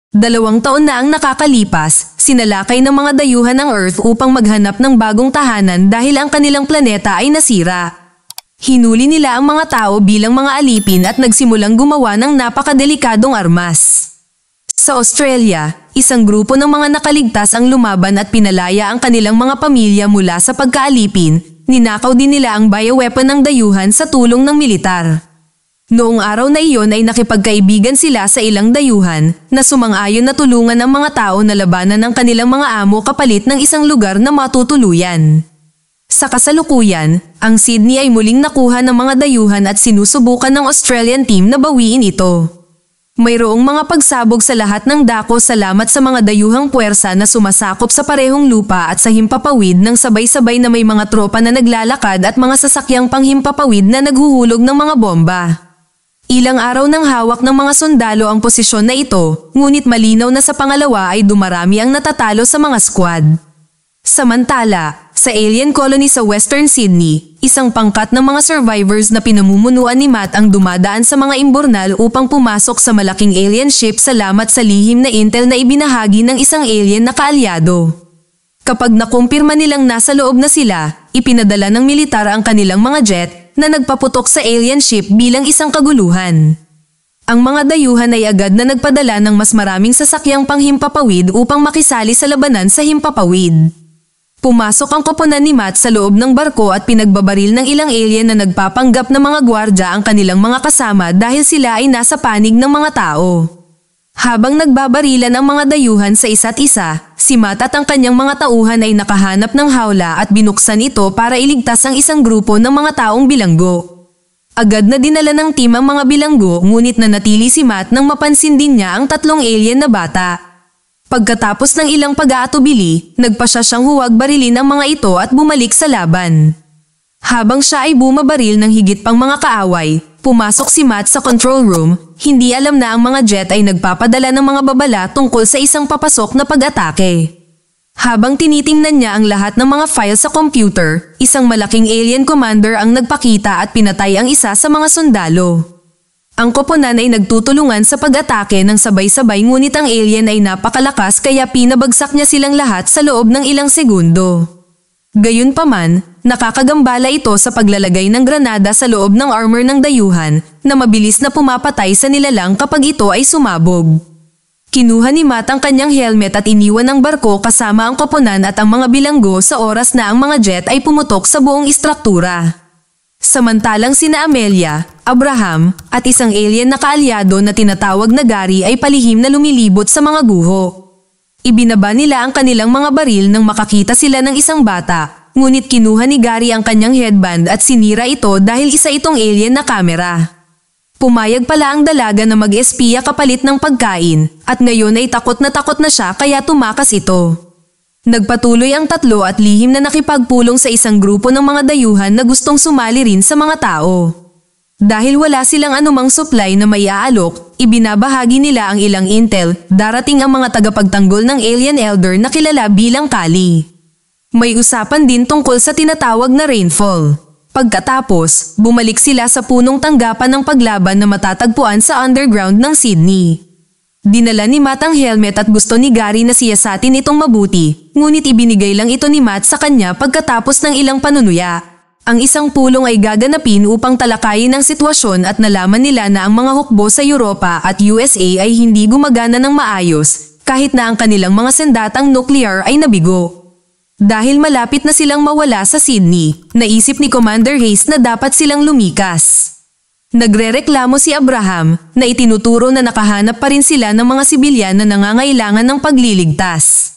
2 taon na ang nakakalipas, sinalakay ng mga dayuhan ang Earth upang maghanap ng bagong tahanan dahil ang kanilang planeta ay nasira. Hinuli nila ang mga tao bilang mga alipin at nagsimulang gumawa ng napakadelikadong armas. Sa Australia, isang grupo ng mga nakaligtas ang lumaban at pinalaya ang kanilang mga pamilya mula sa pagkaalipin. Ninakaw din nila ang bioweapon ng dayuhan sa tulong ng militar. Noong araw na iyon ay nakipagkaibigan sila sa ilang dayuhan na sumang-ayon na tulungan ang mga tao na labanan ng kanilang mga amo kapalit ng isang lugar na matutuluyan. Sa kasalukuyan, ang Sydney ay muling nakuha ng mga dayuhan at sinusubukan ng Australian team na bawiin ito. Mayroong mga pagsabog sa lahat ng dako salamat sa mga dayuhang puwersa na sumasakop sa parehong lupa at sa himpapawid ng sabay-sabay na may mga tropa na naglalakad at mga sasakyang panghimpapawid na naghuhulog ng mga bomba. Ilang araw nang hawak ng mga sundalo ang posisyon na ito, ngunit malinaw na sa pangalawa ay dumarami ang natatalo sa mga squad. Samantala, sa alien colony sa Western Sydney, isang pangkat ng mga survivors na pinamumunuan ni Matt ang dumadaan sa mga imbornal upang pumasok sa malaking alien ship salamat sa lihim na intel na ibinahagi ng isang alien na kaalyado. Kapag nakumpirma nilang nasa loob na sila, ipinadala ng militar ang kanilang mga jet na nagpaputok sa alien ship bilang isang kaguluhan. Ang mga dayuhan ay agad na nagpadala ng mas maraming sasakyang panghimpapawid upang makisali sa labanan sa himpapawid. Pumasok ang koponan ni Matt sa loob ng barko at pinagbabaril ng ilang alien na nagpapanggap na mga gwardya ang kanilang mga kasama dahil sila ay nasa panig ng mga tao. Habang nagbabarilan ang mga dayuhan sa isa't isa, si Matt at ang kanyang mga tauhan ay nakahanap ng hawla at binuksan ito para iligtas ang isang grupo ng mga taong bilanggo. Agad na dinala ng team ang mga bilanggo ngunit nanatili si Matt nang mapansin din niya ang 3 alien na bata. Pagkatapos ng ilang pag-aatubili, nagpasya siyang huwag barilin ang mga ito at bumalik sa laban. Habang siya ay bumabaril ng higit pang mga kaaway, pumasok si Matt sa control room. Hindi alam na ang mga jet ay nagpapadala ng mga babala tungkol sa isang papasok na pag-atake. Habang tinitingnan niya ang lahat ng mga files sa computer, isang malaking alien commander ang nagpakita at pinatay ang isa sa mga sundalo. Ang koponan ay nagtutulungan sa pag-atake ng sabay-sabay ngunit ang alien ay napakalakas kaya pinabagsak niya silang lahat sa loob ng ilang segundo. Gayunpaman, nakakagambala ito sa paglalagay ng granada sa loob ng armor ng dayuhan na mabilis na pumapatay sa nilalang kapag ito ay sumabog. Kinuha ni Matt ang kanyang helmet at iniwan ang barko kasama ang koponan at ang mga bilanggo sa oras na ang mga jet ay pumutok sa buong istruktura. Samantalang sina Amelia, Abraham, at isang alien na kaalyado na tinatawag na Gary ay palihim na lumilibot sa mga guho. Ibinaba nila ang kanilang mga baril nang makakita sila ng isang bata, ngunit kinuha ni Gary ang kanyang headband at sinira ito dahil isa itong alien na kamera. Pumayag pala ang dalaga na mag-espiya kapalit ng pagkain, at ngayon ay takot na siya kaya tumakas ito. Nagpatuloy ang 3 at lihim na nakipagpulong sa isang grupo ng mga dayuhan na gustong sumali rin sa mga tao. Dahil wala silang anumang supply na may aalok, ibinabahagi nila ang ilang intel, darating ang mga tagapagtanggol ng alien elder na kilala bilang Kali. May usapan din tungkol sa tinatawag na rainfall. Pagkatapos, bumalik sila sa punong tanggapan ng paglaban na matatagpuan sa underground ng Sydney. Dinala ni Matt ang helmet at gusto ni Gary na siyasatin itong mabuti, ngunit ibinigay lang ito ni Matt sa kanya pagkatapos ng ilang panunuya. Ang isang pulong ay gaganapin upang talakayin ang sitwasyon at nalaman nila na ang mga hukbo sa Europa at USA ay hindi gumagana ng maayos, kahit na ang kanilang mga sendatang nuclear ay nabigo. Dahil malapit na silang mawala sa Sydney, naisip ni Commander Hayes na dapat silang lumikas. Nagrereklamo si Abraham na itinuturo na nakahanap pa rin sila ng mga sibilyan na nangangailangan ng pagliligtas.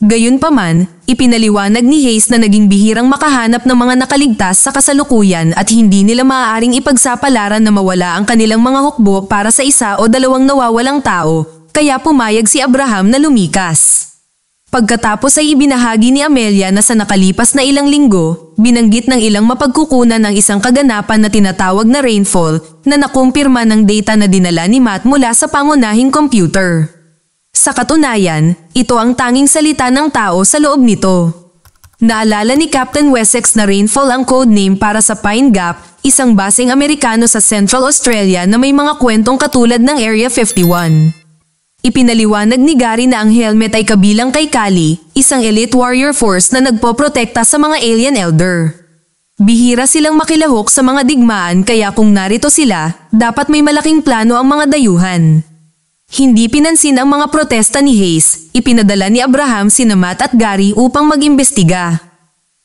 Gayunpaman, ipinaliwanag ni Hayes na naging bihirang makahanap ng mga nakaligtas sa kasalukuyan at hindi nila maaaring ipagsapalaran na mawala ang kanilang mga hukbo para sa 1 o 2 nawawalang tao, kaya pumayag si Abraham na lumikas. Pagkatapos ay ibinahagi ni Amelia na sa nakalipas na ilang linggo, binanggit ng ilang mapagkukunan ng isang kaganapan na tinatawag na rainfall na nakumpirma ng data na dinala ni Matt mula sa pangunahing computer. Sa katunayan, ito ang tanging salita ng tao sa loob nito. Naalala ni Captain Wessex na rainfall ang codename para sa Pine Gap, isang baseng Amerikano sa Central Australia na may mga kwentong katulad ng Area 51. Ipinaliwanag ni Gary na ang helmet ay kabilang kay Kali, isang elite warrior force na nagpoprotekta sa mga alien elder. Bihira silang makilahok sa mga digmaan kaya kung narito sila, dapat may malaking plano ang mga dayuhan. Hindi pinansin ang mga protesta ni Hayes, ipinadala ni Abraham sina Matt at Gary upang mag-imbestiga.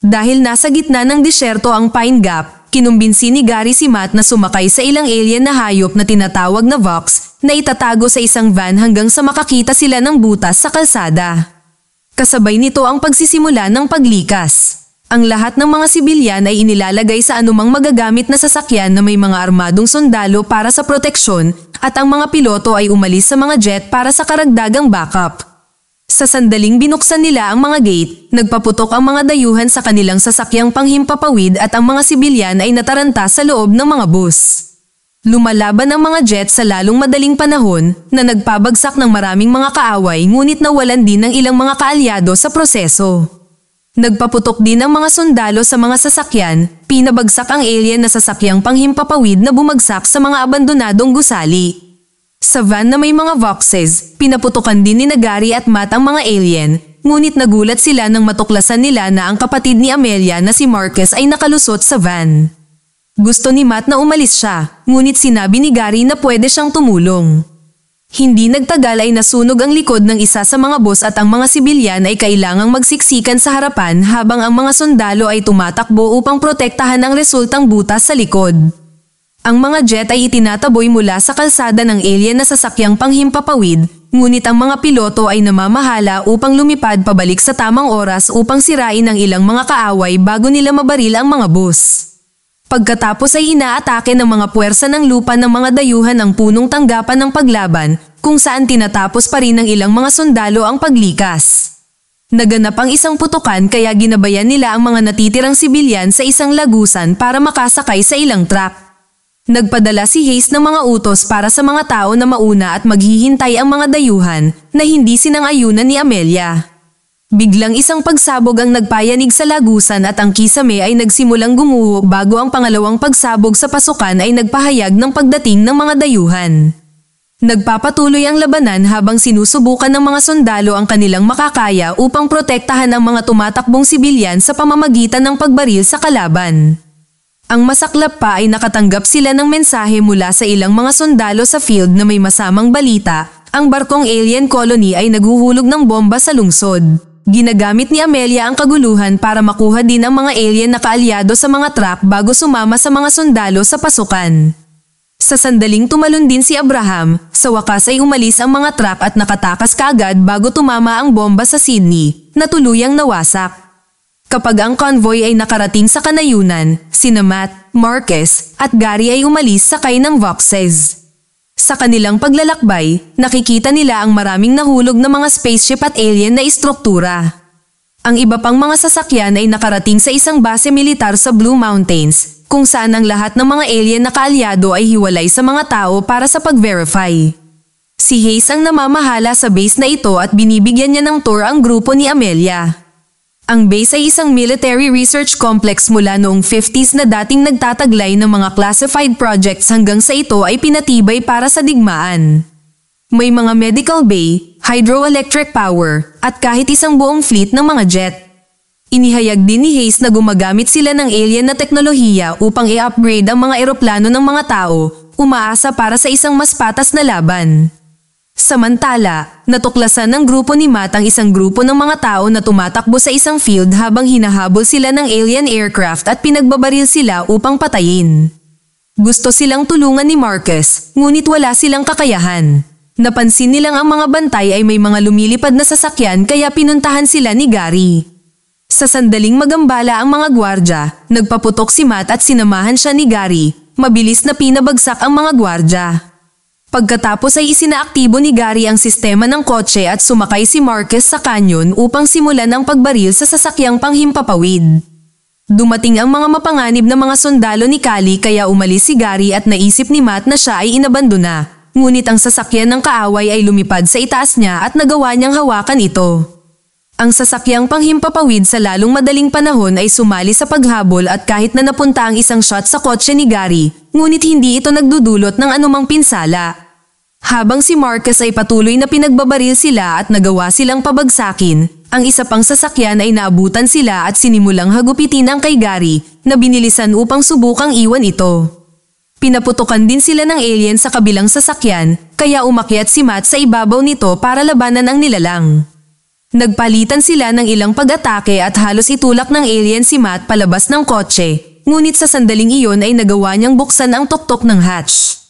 Dahil nasa gitna ng disyerto ang Pine Gap, kinumbinsi ni Gary si Matt na sumakay sa ilang alien na hayop na tinatawag na Vox, na itatago sa isang van hanggang sa makakita sila ng butas sa kalsada. Kasabay nito ang pagsisimula ng paglikas. Ang lahat ng mga sibilyan ay inilalagay sa anumang magagamit na sasakyan na may mga armadong sundalo para sa proteksyon at ang mga piloto ay umalis sa mga jet para sa karagdagang backup. Sa sandaling binuksan nila ang mga gate, nagpaputok ang mga dayuhan sa kanilang sasakyang panghimpapawid at ang mga sibilyan ay nataranta sa loob ng mga bus. Lumalaban ang mga jet sa lalong madaling panahon na nagpabagsak ng maraming mga kaaway ngunit nawalan din ng ilang mga kaalyado sa proseso. Nagpaputok din ang mga sundalo sa mga sasakyan, pinabagsak ang alien na sasakyang panghimpapawid na bumagsak sa mga abandonadong gusali. Sa van na may mga Voxes, pinaputukan din ni Gary at Matt ang mga alien, ngunit nagulat sila nang matuklasan nila na ang kapatid ni Amelia na si Marcus ay nakalusot sa van. Gusto ni Matt na umalis siya, ngunit sinabi ni Gary na pwede siyang tumulong. Hindi nagtagal ay nasunog ang likod ng isa sa mga bus at ang mga sibilyan ay kailangang magsiksikan sa harapan habang ang mga sundalo ay tumatakbo upang protektahan ang resultang butas sa likod. Ang mga jet ay itinataboy mula sa kalsada ng alien na sasakyang panghimpapawid, ngunit ang mga piloto ay namamahala upang lumipad pabalik sa tamang oras upang sirain ang ilang mga kaaway bago nila mabaril ang mga bus. Pagkatapos ay inaatake ng mga puwersa ng lupa ng mga dayuhan ang punong tanggapan ng paglaban, kung saan tinatapos pa rin ng ilang mga sundalo ang paglikas. Naganap ang isang putukan kaya ginabayan nila ang mga natitirang sibilyan sa isang lagusan para makasakay sa ilang truck. Nagpadala si Hayes ng mga utos para sa mga tao na mauna at maghihintay ang mga dayuhan na hindi sinang-ayunan ni Amelia. Biglang isang pagsabog ang nagpayanig sa lagusan at ang kisame ay nagsimulang gumuho bago ang pangalawang pagsabog sa pasukan ay nagpahayag ng pagdating ng mga dayuhan. Nagpapatuloy ang labanan habang sinusubukan ng mga sundalo ang kanilang makakaya upang protektahan ang mga tumatakbong sibilyan sa pamamagitan ng pagbaril sa kalaban. Ang masaklap pa ay nakatanggap sila ng mensahe mula sa ilang mga sundalo sa field na may masamang balita, ang barkong alien colony ay naghuhulog ng bomba sa lungsod. Ginagamit ni Amelia ang kaguluhan para makuha din ang mga alien na kaalyado sa mga truck bago sumama sa mga sundalo sa pasukan. Sa sandaling tumalon din si Abraham, sa wakas ay umalis ang mga truck at nakatakas kaagad bago tumama ang bomba sa Sydney, na tuluyang nawasak. Kapag ang convoy ay nakarating sa kanayunan, sina Matt, Marcus at Gary ay umalis sakay ng Voxes. Sa kanilang paglalakbay, nakikita nila ang maraming nahulog na mga spaceship at alien na istruktura. Ang iba pang mga sasakyan ay nakarating sa isang base militar sa Blue Mountains, kung saan ang lahat ng mga alien na kaalyado ay hiwalay sa mga tao para sa pag-verify. Si Hayes ang namamahala sa base na ito at binibigyan niya ng tour ang grupo ni Amelia. Ang base ay isang military research complex mula noong 50s na dating nagtataglay ng mga classified projects hanggang sa ito ay pinatibay para sa digmaan. May mga medical bay, hydroelectric power, at kahit isang buong fleet ng mga jet. Inihayag din ni Hayes na gumagamit sila ng alien na teknolohiya upang i-upgrade ang mga eroplano ng mga tao, umaasa para sa isang mas patas na laban. Samantala, natuklasan ng grupo ni Matt ang isang grupo ng mga tao na tumatakbo sa isang field habang hinahabol sila ng alien aircraft at pinagbabaril sila upang patayin. Gusto silang tulungan ni Marcus, ngunit wala silang kakayahan. Napansin nilang ang mga bantay ay may mga lumilipad na sasakyan kaya pinuntahan sila ni Gary. Sa sandaling magambala ang mga gwardya, nagpaputok si Matt at sinamahan siya ni Gary, mabilis na pinabagsak ang mga gwardya. Pagkatapos ay isinaaktibo ni Gary ang sistema ng kotse at sumakay si Marcus sa kanyon upang simulan ang pagbaril sa sasakyang panghimpapawid. Dumating ang mga mapanganib na mga sundalo ni Kali kaya umalis si Gary at naisip ni Matt na siya ay inabandona, ngunit ang sasakyan ng kaaway ay lumipad sa itaas niya at nagawa niyang hawakan ito. Ang sasakyang panghimpapawid sa lalong madaling panahon ay sumali sa paghabol at kahit na napunta ang isang shot sa kotse ni Gary, ngunit hindi ito nagdudulot ng anumang pinsala. Habang si Marcus ay patuloy na pinagbabaril sila at nagawa silang pabagsakin, ang isa pang sasakyan ay naabutan sila at sinimulang hagupitin ang kay Gary na binilisan upang subukang iwan ito. Pinaputukan din sila ng alien sa kabilang sasakyan, kaya umakyat si Matt sa ibabaw nito para labanan ang nilalang. Nagpalitan sila ng ilang pag-atake at halos itulak ng alien si Matt palabas ng kotse, ngunit sa sandaling iyon ay nagawa niyang buksan ang tuktok ng hatch.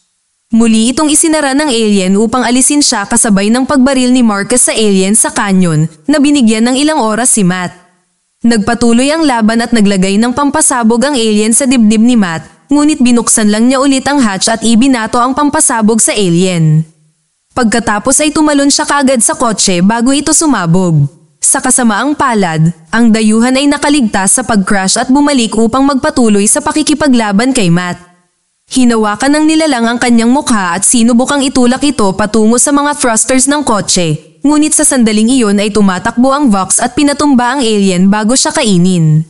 Muli itong isinara ng alien upang alisin siya kasabay ng pagbaril ni Marcus sa alien sa canyon na binigyan ng ilang oras si Matt. Nagpatuloy ang laban at naglagay ng pampasabog ang alien sa dibdib ni Matt, ngunit binuksan lang niya ulit ang hatch at ibinato ang pampasabog sa alien. Pagkatapos ay tumalon siya kaagad sa kotse bago ito sumabog. Sa kasamaang palad, ang dayuhan ay nakaligtas sa pag-crash at bumalik upang magpatuloy sa pakikipaglaban kay Matt. Hinawakan ng nilalang ang kanyang mukha at sinubukang itulak ito patungo sa mga thrusters ng kotse, ngunit sa sandaling iyon ay tumatakbo ang Vox at pinatumba ang alien bago siya kainin.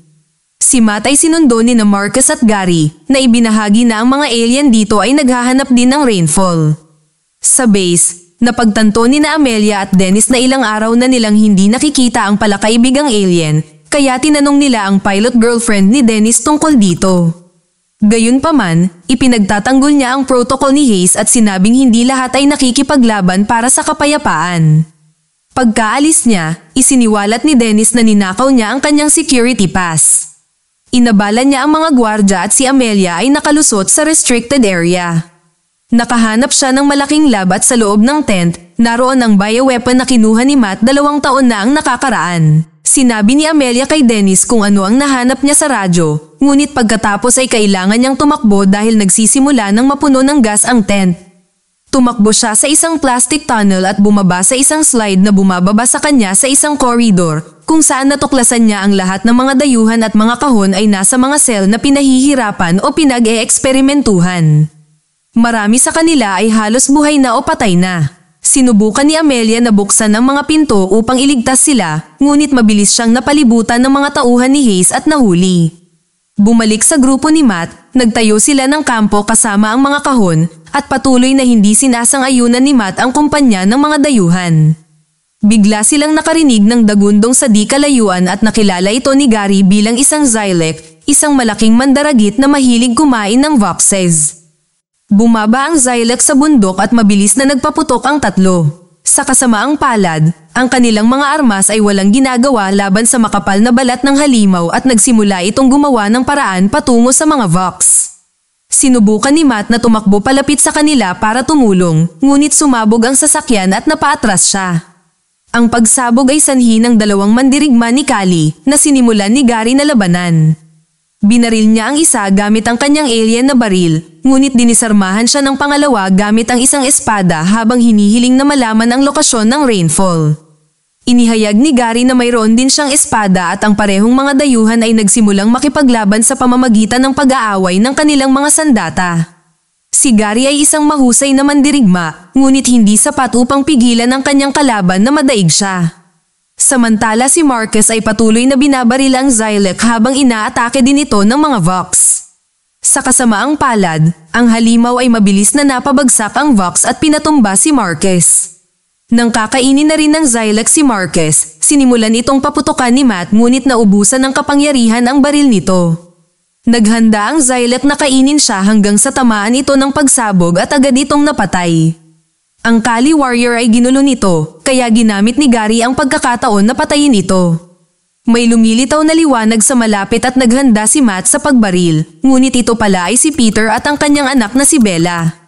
Si Matt ay sinundo ni na Marcus at Gary na ibinahagi na ang mga alien dito ay naghahanap din ng rainfall. Sa base, napagtanto ni na Amelia at Dennis na ilang araw na nilang hindi nakikita ang palakaibigang alien, kaya tinanong nila ang pilot girlfriend ni Dennis tungkol dito. Gayunpaman, ipinagtatanggol niya ang protocol ni Hayes at sinabing hindi lahat ay nakikipaglaban para sa kapayapaan. Pagkaalis niya, isiniwalat ni Dennis na ninakaw niya ang kanyang security pass. Inabala niya ang mga gwardya at si Amelia ay nakalusot sa restricted area. Nakahanap siya ng malaking lab at sa loob ng tent, naroon ang bioweapon na kinuha ni Matt 2 taon na ang nakakaraan. Sinabi ni Amelia kay Dennis kung ano ang nahanap niya sa radyo, ngunit pagkatapos ay kailangan niyang tumakbo dahil nagsisimula ng mapuno ng gas ang tent. Tumakbo siya sa isang plastic tunnel at bumaba sa isang slide na bumababa sa kanya sa isang corridor, kung saan natuklasan niya ang lahat ng mga dayuhan at mga kahon ay nasa mga cell na pinahihirapan o pinag-e-eksperimentuhan. Marami sa kanila ay halos buhay na o patay na. Sinubukan ni Amelia na buksan ang mga pinto upang iligtas sila, ngunit mabilis siyang napalibutan ng mga tauhan ni Hayes at nahuli. Bumalik sa grupo ni Matt, nagtayo sila ng kampo kasama ang mga kahon, at patuloy na hindi sinasang-ayunan ni Matt ang kumpanya ng mga dayuhan. Bigla silang nakarinig ng dagundong sa di kalayuan at nakilala ito ni Gary bilang isang Xylek, isang malaking mandaragit na mahilig kumain ng Voxes. Bumaba ang Xylek sa bundok at mabilis na nagpaputok ang tatlo. Sa kasamaang palad, ang kanilang mga armas ay walang ginagawa laban sa makapal na balat ng halimaw at nagsimula itong gumawa ng paraan patungo sa mga Vox. Sinubukan ni Matt na tumakbo palapit sa kanila para tumulong, ngunit sumabog ang sasakyan at napaatras siya. Ang pagsabog ay sanhi ng 2 mandirigma ni Kali na sinimulan ni Gary na labanan. Binaril niya ang isa gamit ang kanyang alien na baril, ngunit dinisarmahan siya ng pangalawa gamit ang isang espada habang hinihiling na malaman ang lokasyon ng rainfall. Inihayag ni Gary na mayroon din siyang espada at ang parehong mga dayuhan ay nagsimulang makipaglaban sa pamamagitan ng pag-aaway ng kanilang mga sandata. Si Gary ay isang mahusay na mandirigma, ngunit hindi sapat upang pigilan ang kanyang kalaban na madaig siya. Samantala si Marcus ay patuloy na binabaril ang Xylek habang inaatake din ito ng mga Vox. Sa kasamaang palad, ang halimaw ay mabilis na napabagsak ang Vox at pinatumba si Marcus. Nang kakainin na rin ng Xylek si Marcus, sinimulan itong paputukan ni Matt ngunit naubusan ng kapangyarihan ang baril nito. Naghanda ang Xylek na kainin siya hanggang sa tamaan ito ng pagsabog at agad itong napatay. Ang Kali Warrior ay ginulo nito, kaya ginamit ni Gary ang pagkakataon na patayin ito. May lumilitaw na liwanag sa malapit at naghanda si Matt sa pagbaril, ngunit ito pala ay si Peter at ang kanyang anak na si Bella.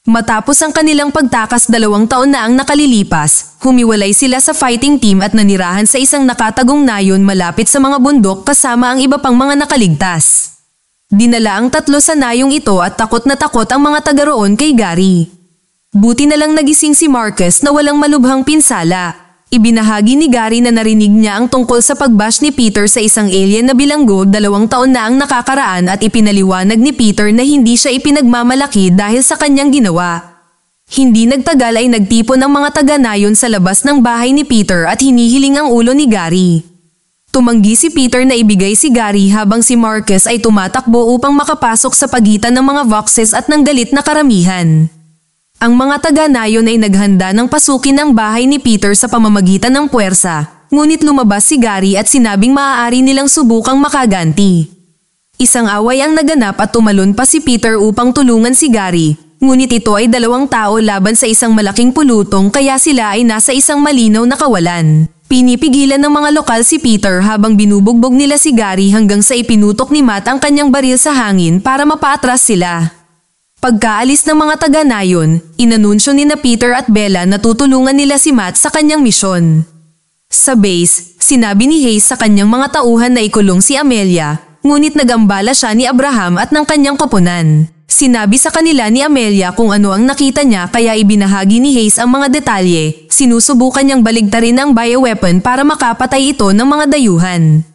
Matapos ang kanilang pagtakas 2 taon na ang nakalilipas, humiwalay sila sa fighting team at nanirahan sa isang nakatagong nayon malapit sa mga bundok kasama ang iba pang mga nakaligtas. Dinala ang 3 sa nayong ito at takot na takot ang mga taga roon kay Gary. Buti na lang nagising si Marcus na walang malubhang pinsala. Ibinahagi ni Gary na narinig niya ang tungkol sa pagbash ni Peter sa isang alien na bilanggo 2 taon na ang nakakaraan at ipinaliwanag ni Peter na hindi siya ipinagmamalaki dahil sa kanyang ginawa. Hindi nagtagal ay nagtipon ang mga taga-nayon sa labas ng bahay ni Peter at hinihiling ang ulo ni Gary. Tumanggi si Peter na ibigay si Gary habang si Marcus ay tumatakbo upang makapasok sa pagitan ng mga Voxes at ng galit na karamihan. Ang mga taga-nayon ay naghanda ng pasukin ang bahay ni Peter sa pamamagitan ng puwersa, ngunit lumabas si Gary at sinabing maaari nilang subukang makaganti. Isang away ang naganap at tumalon pa si Peter upang tulungan si Gary, ngunit ito ay 2 tao laban sa isang malaking pulutong kaya sila ay nasa isang malinaw na kawalan. Pinipigilan ng mga lokal si Peter habang binubugbog nila si Gary hanggang sa ipinutok ni Matt ang kanyang baril sa hangin para mapaatras sila. Pagkaalis ng mga taga-nayon, inanunsyo ni na Peter at Bella na tutulungan nila si Matt sa kanyang misyon. Sa base, sinabi ni Hayes sa kanyang mga tauhan na ikulong si Amelia, ngunit nagambala siya ni Abraham at ng kanyang koponan. Sinabi sa kanila ni Amelia kung ano ang nakita niya kaya ibinahagi ni Hayes ang mga detalye. Sinusubukan niyang baligtarin ang bioweapon para makapatay ito ng mga dayuhan.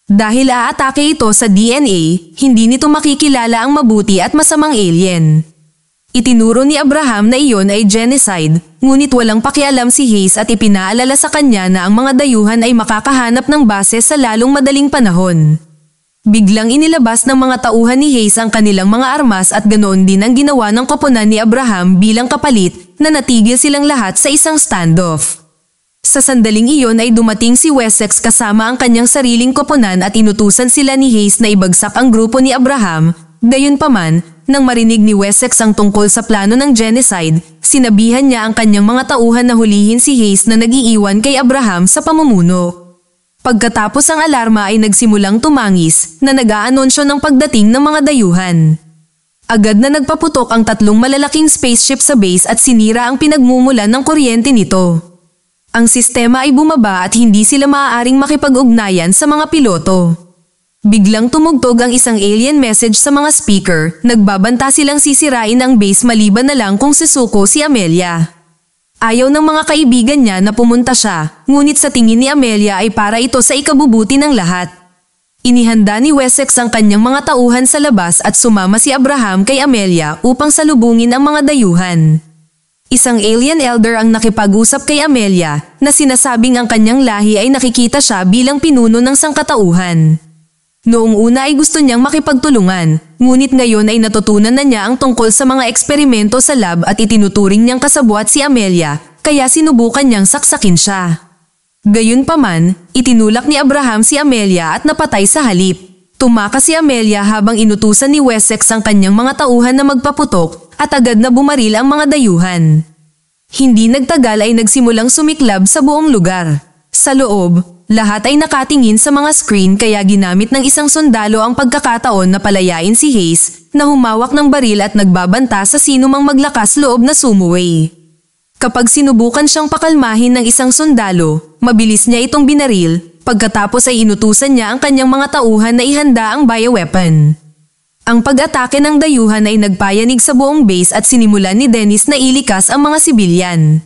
Dahil aatake ito sa DNA, hindi nito makikilala ang mabuti at masamang alien. Itinuro ni Abraham na iyon ay genocide, ngunit walang pakialam si Hayes at ipinaalala sa kanya na ang mga dayuhan ay makakahanap ng base sa lalong madaling panahon. Biglang inilabas ng mga tauhan ni Hayes ang kanilang mga armas at ganoon din ang ginawa ng koponan ni Abraham bilang kapalit na natigil silang lahat sa isang standoff. Sa sandaling iyon ay dumating si Wessex kasama ang kanyang sariling koponan at inutusan sila ni Hayes na ibagsak ang grupo ni Abraham. Gayunpaman, nang marinig ni Wessex ang tungkol sa plano ng genocide, sinabihan niya ang kanyang mga tauhan na hulihin si Hayes na nag-iiwan kay Abraham sa pamumuno. Pagkatapos ang alarma ay nagsimulang tumangis na nag-aanonsyo ng pagdating ng mga dayuhan. Agad na nagpaputok ang 3 malalaking spaceship sa base at sinira ang pinagmumulan ng kuryente nito. Ang sistema ay bumaba at hindi sila maaaring makipag-ugnayan sa mga piloto. Biglang tumugtog ang isang alien message sa mga speaker, nagbabanta silang sisirain ang base maliban na lang kung susuko si Amelia. Ayaw ng mga kaibigan niya na pumunta siya, ngunit sa tingin ni Amelia ay para ito sa ikabubuti ng lahat. Inihanda ni Wessex ang kanyang mga tauhan sa labas at sumama si Abraham kay Amelia upang salubungin ang mga dayuhan. Isang alien elder ang nakipag-usap kay Amelia na sinasabing ang kanyang lahi ay nakikita siya bilang pinuno ng sangkatauhan. Noong una ay gusto niyang makipagtulungan, ngunit ngayon ay natutunan na niya ang tungkol sa mga eksperimento sa lab at itinuturing niyang kasabwat si Amelia, kaya sinubukan niyang saksakin siya. Gayunpaman, itinulak ni Abraham si Amelia at napatay sa halip. Tumakas si Amelia habang inutusan ni Wessex ang kanyang mga tauhan na magpaputok at agad na bumaril ang mga dayuhan. Hindi nagtagal ay nagsimulang sumiklab sa buong lugar. Sa loob, lahat ay nakatingin sa mga screen kaya ginamit ng isang sundalo ang pagkakataon na palayain si Hayes na humawak ng baril at nagbabanta sa sinumang maglakas loob na sumuway. Kapag sinubukan siyang pakalmahin ng isang sundalo, mabilis niya itong binaril, pagkatapos ay inutusan niya ang kanyang mga tauhan na ihanda ang bioweapon. Ang pag-atake ng dayuhan ay nagpayanig sa buong base at sinimulan ni Dennis na ilikas ang mga sibilyan.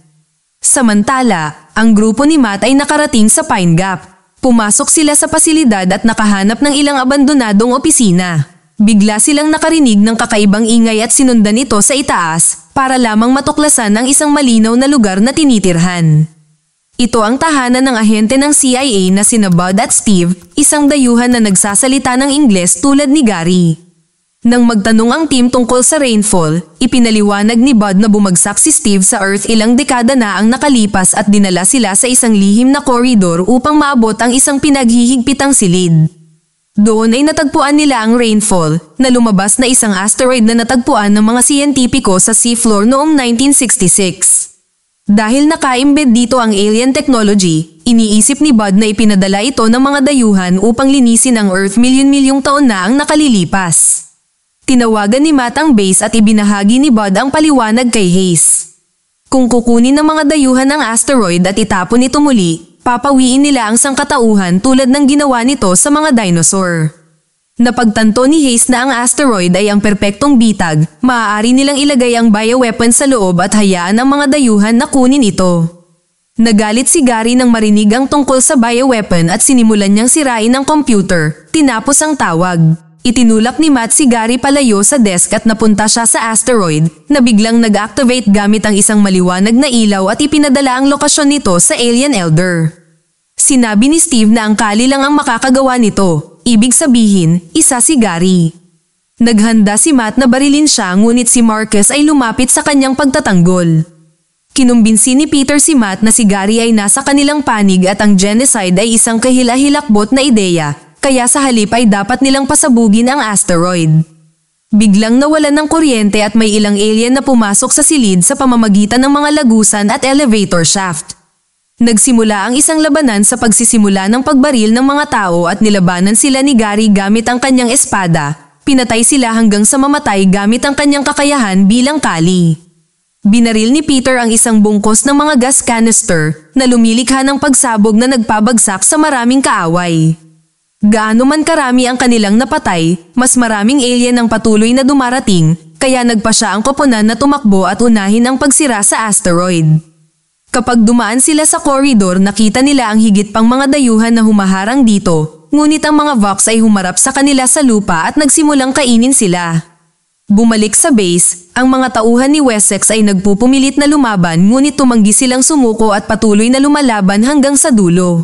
Samantala, ang grupo ni Matt ay nakarating sa Pine Gap. Pumasok sila sa pasilidad at nakahanap ng ilang abandonadong opisina. Bigla silang nakarinig ng kakaibang ingay at sinundan ito sa itaas para lamang matuklasan ang isang malinaw na lugar na tinitirhan. Ito ang tahanan ng ahente ng CIA na sina Bud at Steve, isang dayuhan na nagsasalita ng Ingles tulad ni Gary. Nang magtanong ang team tungkol sa rainfall, ipinaliwanag ni Bud na bumagsak si Steve sa Earth ilang dekada na ang nakalipas at dinala sila sa isang lihim na corridor upang maabot ang isang pinaghihigpitang silid. Doon ay natagpuan nila ang rainfall, na lumabas na isang asteroid na natagpuan ng mga siyentipiko sa seafloor noong 1966. Dahil naka-embed dito ang alien technology, iniisip ni Bud na ipinadala ito ng mga dayuhan upang linisin ang Earth milyon-milyong taon na ang nakalilipas. Tinawagan ni Matt ang base at ibinahagi ni Bud ang paliwanag kay Hayes. Kung kukunin ng mga dayuhan ang asteroid at itapon ito muli, papawiin nila ang sangkatauhan tulad ng ginawa nito sa mga dinosaur. Napagtanto ni Hayes na ang asteroid ay ang perpektong bitag, maaari nilang ilagay ang bioweapon sa loob at hayaan ang mga dayuhan na kunin ito. Nagalit si Gary nang marinig ang tungkol sa bioweapon at sinimulan niyang sirain ang computer, tinapos ang tawag. Itinulak ni Matt si Gary palayo sa desk at napunta siya sa asteroid na biglang nag-activate gamit ang isang maliwanag na ilaw at ipinadala ang lokasyon nito sa alien elder. Sinabi ni Steve na ang Kali lang ang makakagawa nito, ibig sabihin, isa si Gary. Naghanda si Matt na barilin siya ngunit si Marcus ay lumapit sa kanyang pagtatanggol. Kinumbinsi ni Peter si Matt na si Gary ay nasa kanilang panig at ang genocide ay isang kahila-hilakbot na ideya, kaya sa halip ay dapat nilang pasabugin ang asteroid. Biglang nawalan ng kuryente at may ilang alien na pumasok sa silid sa pamamagitan ng mga lagusan at elevator shaft. Nagsimula ang isang labanan sa pagsisimula ng pagbaril ng mga tao at nilabanan sila ni Gary gamit ang kanyang espada. Pinatay sila hanggang sa mamatay gamit ang kanyang kakayahan bilang kali. Binaril ni Peter ang isang bungkos ng mga gas canister na lumilikha ng pagsabog na nagpabagsak sa maraming kaaway. Gaano man karami ang kanilang napatay, mas maraming alien ang patuloy na dumarating, kaya nagpa siya ang koponan na tumakbo at unahin ang pagsira sa asteroid. Kapag dumaan sila sa koridor, nakita nila ang higit pang mga dayuhan na humaharang dito. Ngunit ang mga Vox ay humarap sa kanila sa lupa at nagsimulang kainin sila. Bumalik sa base, ang mga tauhan ni Wessex ay nagpupumilit na lumaban ngunit tumanggi silang sumuko at patuloy na lumalaban hanggang sa dulo.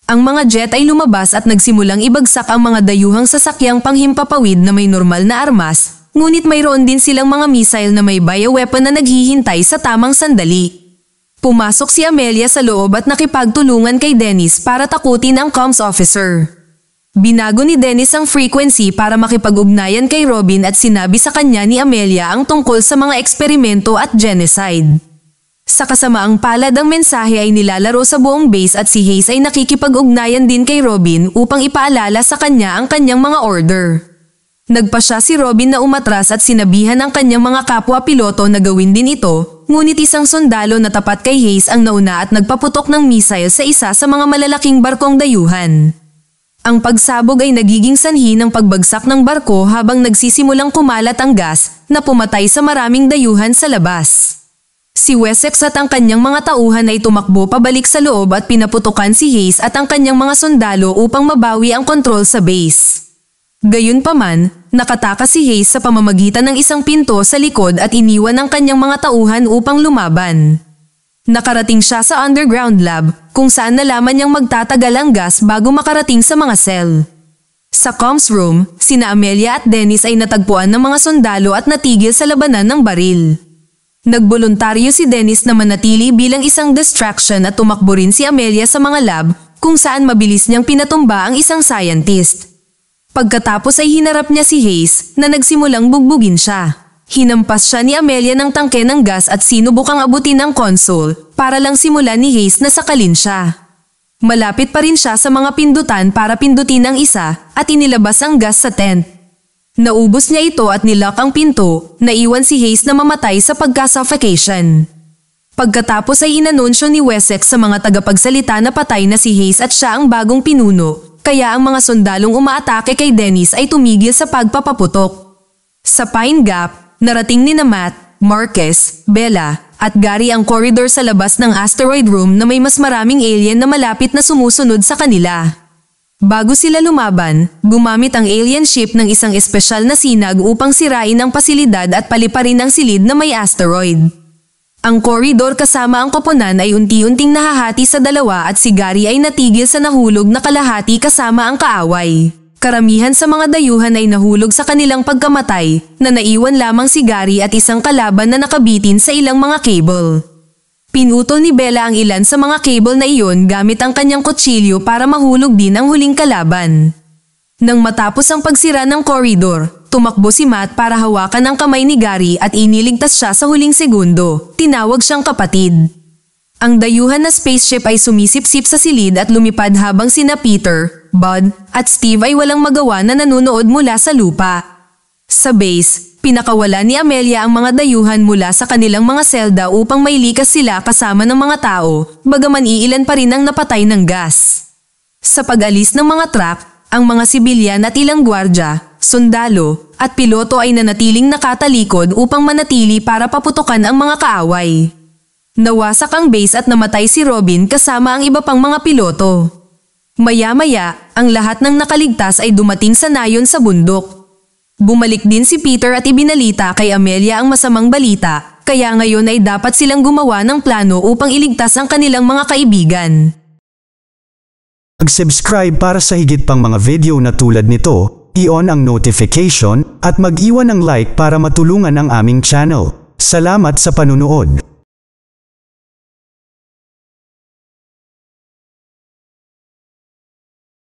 Ang mga jet ay lumabas at nagsimulang ibagsak ang mga dayuhang sasakyang panghimpapawid na may normal na armas, ngunit mayroon din silang mga missile na may bioweapon na naghihintay sa tamang sandali. Pumasok si Amelia sa loob at nakipagtulungan kay Dennis para takutin ang comms officer. Binago ni Dennis ang frequency para makipag-ugnayan kay Robin at sinabi sa kanya ni Amelia ang tungkol sa mga eksperimento at genocide. Sa kasamaang palad ang mensahe ay nilalaro sa buong base at si Hayes ay nakikipag-ugnayan din kay Robin upang ipaalala sa kanya ang kanyang mga order. Nagpa siya si Robin na umatras at sinabihan ang kanyang mga kapwa-piloto na gawin din ito, ngunit isang sundalo na tapat kay Hayes ang nauna at nagpaputok ng missile sa isa sa mga malalaking barkong dayuhan. Ang pagsabog ay nagiging sanhi ng pagbagsak ng barko habang nagsisimulang kumalat ang gas na pumatay sa maraming dayuhan sa labas. Si Wessex at ang kanyang mga tauhan ay tumakbo pabalik sa loob at pinaputukan si Hayes at ang kanyang mga sundalo upang mabawi ang kontrol sa base. Gayunpaman, nakatakas si Hayes sa pamamagitan ng isang pinto sa likod at iniwan ang kanyang mga tauhan upang lumaban. Nakarating siya sa underground lab kung saan nalaman niyang magtatagal ang gas bago makarating sa mga cell. Sa comms room, sina Amelia at Dennis ay natagpuan ng mga sundalo at natigil sa labanan ng baril. Nagboluntaryo si Dennis na manatili bilang isang distraction at tumakbo rin si Amelia sa mga lab kung saan mabilis niyang pinatumba ang isang scientist. Pagkatapos ay hinarap niya si Hayes na nagsimulang bugbugin siya. Hinampas siya ni Amelia ng tangke ng gas at sinubukang abutin ang console para lang simulan ni Hayes na sakalin siya. Malapit pa rin siya sa mga pindutan para pindutin ang isa at inilabas ang gas sa tent. Naubos niya ito at nilock ang pinto, naiwan si Hayes na mamatay sa pagka-suffocation. Pagkatapos ay inanunsyo ni Wessex sa mga tagapagsalita na patay na si Hayes at siya ang bagong pinuno. Kaya ang mga sundalong umaatake kay Dennis ay tumigil sa pagpapaputok. Sa Pine Gap, narating ni Matt, Marcus, Bella, at Gary ang corridor sa labas ng asteroid room na may mas maraming alien na malapit na sumusunod sa kanila. Bago sila lumaban, gumamit ang alien ship ng isang espesyal na sinag upang sirain ang pasilidad at paliparin ang silid na may asteroid. Ang koridor kasama ang koponan ay unti-unting nahahati sa dalawa at si Gary ay natigil sa nahulog na kalahati kasama ang kaaway. Karamihan sa mga dayuhan ay nahulog sa kanilang pagkamatay na naiwan lamang si Gary at isang kalaban na nakabitin sa ilang mga cable. Pinutol ni Bella ang ilan sa mga cable na iyon gamit ang kanyang kutsilyo para mahulog din ang huling kalaban. Nang matapos ang pagsira ng koridor, tumakbo si Matt para hawakan ang kamay ni Gary at iniligtas siya sa huling segundo. Tinawag siyang kapatid. Ang dayuhan na spaceship ay sumisip-sip sa silid at lumipad habang sina Peter, Bud, at Steve ay walang magawa na nanunood mula sa lupa. Sa base, pinakawala ni Amelia ang mga dayuhan mula sa kanilang mga selda upang mailikas sila kasama ng mga tao, bagaman iilan pa rin ang napatay ng gas. Sa pag-alis ng mga truck, ang mga sibilyan at ilang gwardya, sundalo, at piloto ay nanatiling nakatalikod upang manatili para paputukan ang mga kaaway. Nawasak ang base at namatay si Robin kasama ang iba pang mga piloto. Maya-maya, ang lahat ng nakaligtas ay dumating sa nayon sa bundok. Bumalik din si Peter at ibinalita kay Amelia ang masamang balita, kaya ngayon ay dapat silang gumawa ng plano upang iligtas ang kanilang mga kaibigan. Mag-subscribe para sa higit pang mga video na tulad nito. i-on ang notification, at mag-iwan ng like para matulungan ang aming channel. Salamat sa panunood.